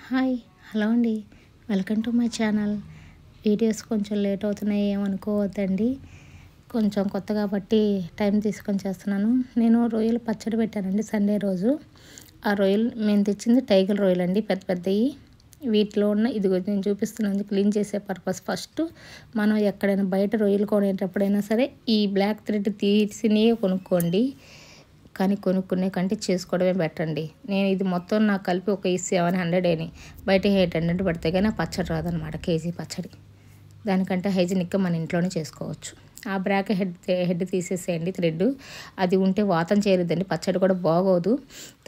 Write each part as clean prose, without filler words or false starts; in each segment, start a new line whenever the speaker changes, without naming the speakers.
Hi hello అండి, welcome to my channel. Videos కొంచెం late అవుతున్నాయి ఏమనుకోవద్దండి. కొంచెం కొత్త కాబట్టి టైం తీసుకొని చేస్తున్నాను. నేను రొయ్యలు పచ్చడి పెట్టానండి సండే రోజు. ఆ రొయ్యలు మేము తెచ్చింది టైగర్ రొయ్యలు అండి, పెద్ద పెద్దవి. వీటిలో ఉన్న ఇదిగో నేను చూపిస్తున్నాను క్లీన్ చేసే పర్పస్. ఫస్ట్ మనం ఎక్కడైనా బయట రొయ్యలు కొనేటప్పుడైనా సరే ఈ బ్లాక్ థ్రెడ్ తీసినవి కొనుక్కోండి. కానీ కొనుక్కునే కంటే చేసుకోవడమే బెటర్ అండి. నేను ఇది మొత్తం నాకు కలిపి ఒక 700 అని, బయట 800 పడితే కానీ పచ్చడి రాదనమాట, కేజీ పచ్చడి. దానికంటే హైజీనిక్గా మన ఇంట్లోనే చేసుకోవచ్చు. ఆ బ్రాక్ హెడ్ తీసేసేయండి, థ్రెడ్ అది ఉంటే వాతం చేరుద్దండి, పచ్చడి కూడా బాగోదు.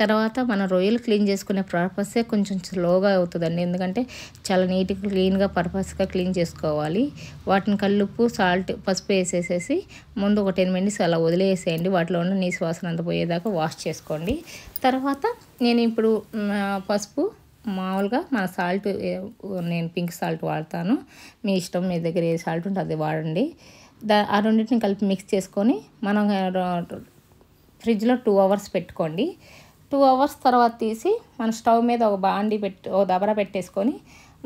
తర్వాత మనం రొయ్యలు క్లీన్ చేసుకునే పర్పసే కొంచెం స్లోగా అవుతుందండి, ఎందుకంటే చాలా నీట్గా క్లీన్గా పర్పస్గా క్లీన్ చేసుకోవాలి. వాటిని కల్లుప్పు సాల్ట్ పసుపు వేసేసేసి ముందు ఒక 10 మినిట్స్ అలా వదిలేసేయండి. వాటిలో ఉన్న నీసు వాసన అంతా పోయేదాకా వాష్ చేసుకోండి. తర్వాత నేను ఇప్పుడు పసుపు మామూలుగా మన సాల్ట్, నేను పింక్ సాల్ట్ వాడతాను, మీ ఇష్టం, మీ దగ్గర ఏ సాల్ట్ ఉంటే అది వాడండి. ఆ రెండింటిని కలిపి మిక్స్ చేసుకొని మనం ఫ్రిడ్జ్లో 2 అవర్స్ పెట్టుకోండి. 2 అవర్స్ తర్వాత తీసి మన స్టవ్ మీద ఒక బాండి ఒక దబరా పెట్టేసుకొని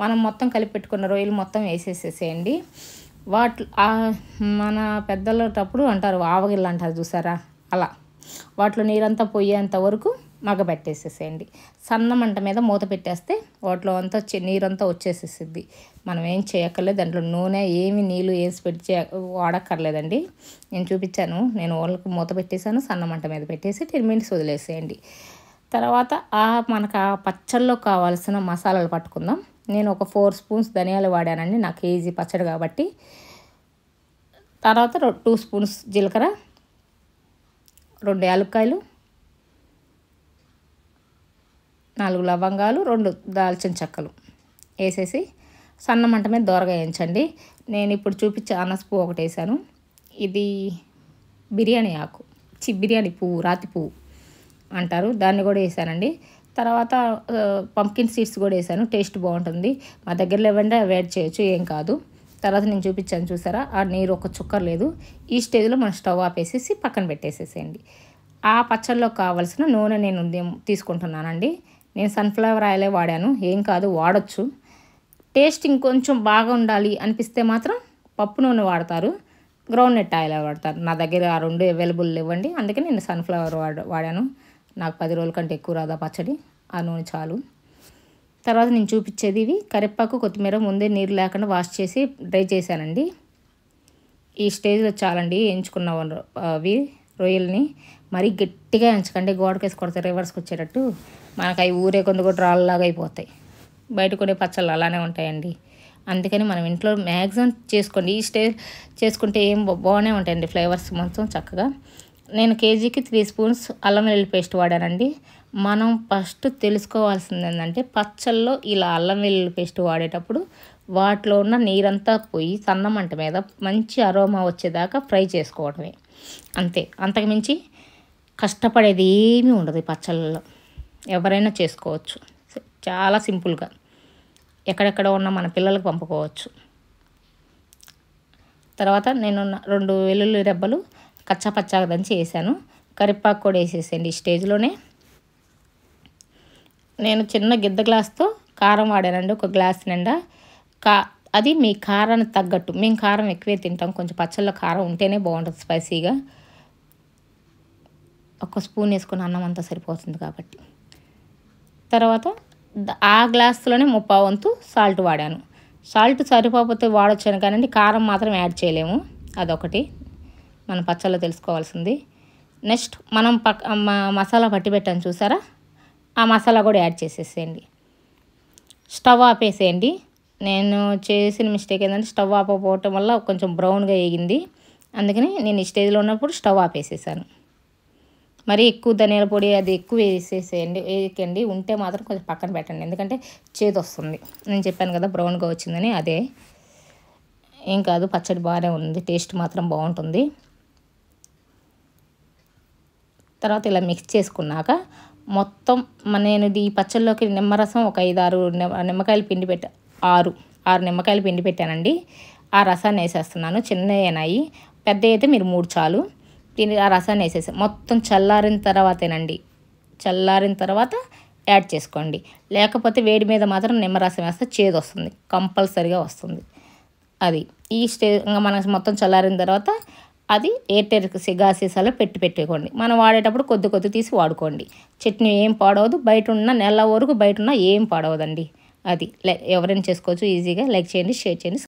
మనం మొత్తం కలిపి పెట్టుకున్న రొయ్యలు మొత్తం వేసేసేసేయండి. మన పెద్దలటప్పుడు అంటారు ఆవగిళ్ళు అంటారు చూసారా, అలా వాటిలో నీరంతా పోయేంత వరకు మగ్గబెట్టేసేసేయండి. సన్న మంట మీద మూత పెట్టేస్తే వాటిలో అంతా నీరంతా వచ్చేసేసిద్ది. మనం ఏం చేయక్కర్లేదు, దాంట్లో నూనె ఏమి నీళ్ళు వేసి పెట్టి వాడక్కర్లేదండి. నేను చూపించాను, నేను వాళ్ళకి మూత పెట్టేశాను, సన్న మంట మీద పెట్టేసి 10 మినిట్స్ వదిలేసేయండి. తర్వాత మనకు ఆ పచ్చళ్ళలో కావాల్సిన మసాలాలు పట్టుకుందాం. నేను ఒక 4 స్పూన్స్ ధనియాలు వాడానండి, నాకు కేజీ పచ్చడి కాబట్టి. తర్వాత 2 స్పూన్స్ జీలకర్ర, 2 యాలక్కాయలు, 4 లవంగాలు, 2 దాల్చిన చెక్కలు వేసేసి సన్న మంట మీద దోరగా వేయించండి. నేను ఇప్పుడు చూపించే అనస పువ్వు ఒకటి వేసాను, ఇది బిర్యానీ ఆకు, బిర్యానీ పువ్వు, రాతి పువ్వు అంటారు, దాన్ని కూడా వేసానండి. తర్వాత పంకిన్ సీడ్స్ కూడా వేసాను, టేస్ట్ బాగుంటుంది. మా దగ్గరలో ఇవ్వండి, అవి యాడ్ చేయొచ్చు, ఏం కాదు. తర్వాత నేను చూపించాను చూసారా, ఆ నీరు ఒక చుక్కర్ లేదు. ఈ స్టేజ్లో మనం స్టవ్ ఆపేసేసి పక్కన పెట్టేసేసేయండి. ఆ పచ్చళ్ళలో కావాల్సిన నూనె నేను తీసుకుంటున్నానండి. నేను సన్ఫ్లవర్ ఆయిలే వాడాను, ఏం కాదు, వాడచ్చు. టేస్ట్ ఇంకొంచెం బాగా ఉండాలి అనిపిస్తే మాత్రం పప్పు నూనె వాడతారు, గ్రౌండ్నట్ ఆయిల్ వాడతారు. నా దగ్గర ఆ 2 అవైలబుల్ ఇవ్వండి, అందుకే నేను సన్ఫ్లవర్ వాడాను. నాకు 10 రోజుల కంటే ఎక్కువ రాదా పచ్చడి, ఆ నూనె చాలు. తర్వాత నేను చూపించేది ఇవి కరివేపాకు, కొత్తిమీర ముందే నీరు లేకుండా వాష్ చేసి డ్రై చేశానండి. ఈ స్టేజ్లో చాలండి ఎంచుకున్న అవి రొయ్యల్ని. మరీ గట్టిగా ఎంచకండి, గోడకేసి కొడితే రివర్స్కి వచ్చేటట్టు మనకు అవి ఊరే కొంది కూడా రాళ్ళలాగా అయిపోతాయి. బయట కొనే పచ్చళ్ళు అలానే ఉంటాయండి. అందుకని మనం ఇంట్లో మ్యాక్సిమం చేసుకోండి. ఈ స్టేజ్ చేసుకుంటే ఏం బాగానే ఉంటాయండి, ఫ్లేవర్స్ మొత్తం చక్కగా. నేను కేజీకి 3 స్పూన్స్ అల్లం వెల్లుల్లి పేస్ట్ వాడానండి. మనం ఫస్ట్ తెలుసుకోవాల్సింది ఏంటంటే, పచ్చళ్ళలో ఇలా అల్లం వెల్లుల్లి పేస్ట్ వాడేటప్పుడు వాటిలో ఉన్న నీరంతా పోయి సన్న మంట మీద మంచి అరోమా వచ్చేదాకా ఫ్రై చేసుకోవడమే, అంతే. అంతకుమించి కష్టపడేది ఏమీ ఉండదు ఈ పచ్చళ్ళలో, ఎవరైనా చేసుకోవచ్చు చాలా సింపుల్గా. ఎక్కడెక్కడ ఉన్న మన పిల్లలకు పంపుకోవచ్చు. తర్వాత నేను 2 వెల్లుల్లి రెబ్బలు కచ్చాపచ్చాగా దంచి వేసాను, కరివేపాకు కూడా వేసేసేయండి ఈ స్టేజ్లోనే. నేను చిన్న గిద్ద గ్లాస్తో కారం వాడానండి, 1 గ్లాస్ నిండా. అది మీ కారానికి తగ్గట్టు, మేము కారం ఎక్కువే తింటాం, కొంచెం పచ్చళ్ళలో కారం ఉంటేనే బాగుంటుంది స్పైసీగా. 1 స్పూన్ వేసుకుని అన్నం అంతా సరిపోతుంది కాబట్టి. తర్వాత ఆ గ్లాస్లోనే 3/4 వంతు సాల్ట్ వాడాను. సాల్ట్ సరిపోతే వాడొచ్చాను కానీ కారం మాత్రం యాడ్ చేయలేము, అదొకటి మన పచ్చళ్ళలో తెలుసుకోవాల్సింది. నెక్స్ట్ మనం మసాలా పట్టి పెట్టాను చూసారా, ఆ మసాలా కూడా యాడ్ చేసేసేయండి. స్టవ్ ఆపేసేయండి. నేను చేసిన మిస్టేక్ ఏంటంటే స్టవ్ ఆపకపోవటం వల్ల కొంచెం బ్రౌన్గా వేగింది, అందుకని నేను ఈ స్టేజ్లో ఉన్నప్పుడు స్టవ్ ఆపేసేసాను. మరీ ఎక్కువ ధనియాల పొడి అది ఎక్కువ వేయకండి, ఉంటే మాత్రం కొంచెం పక్కన పెట్టండి, ఎందుకంటే చేదు వస్తుంది. నేను చెప్పాను కదా బ్రౌన్గా వచ్చిందని, అదే, ఏం కాదు, పచ్చడి బాగానే ఉంది, టేస్ట్ మాత్రం బాగుంటుంది. తర్వాత ఇలా మిక్స్ చేసుకున్నాక మొత్తం నేను ఈ పచ్చళ్ళలోకి నిమ్మరసం ఒక 5-6 నిమ్మకాయలు పిండి 6 నిమ్మకాయలు పిండి పెట్టానండి. ఆ రసాన్ని వేసేస్తున్నాను, చిన్నవి, పెద్ద అయితే మీరు 3 చాలు. ఆ రసాన్ని వేసేసి మొత్తం చల్లారిన తర్వాతేనండి, చల్లారిన తర్వాత యాడ్ చేసుకోండి. లేకపోతే వేడి మీద మాత్రం నిమ్మరసం వేస్తే చేదు వస్తుంది, కంపల్సరీగా వస్తుంది. అది ఈ ఇంకా మనకు మొత్తం చల్లారిన తర్వాత అది ఎయిర్టైట్ సీసాలో పెట్టుకోండి. మనం వాడేటప్పుడు కొద్ది తీసి వాడుకోండి. చట్నీ ఏం పాడవదు, బయట ఉన్న నెల వరకు బయట ఉన్న ఏం పాడవదండి. అది ఎవరైనా చేసుకోవచ్చు ఈజీగా. లైక్ చేయండి, షేర్ చేయండి.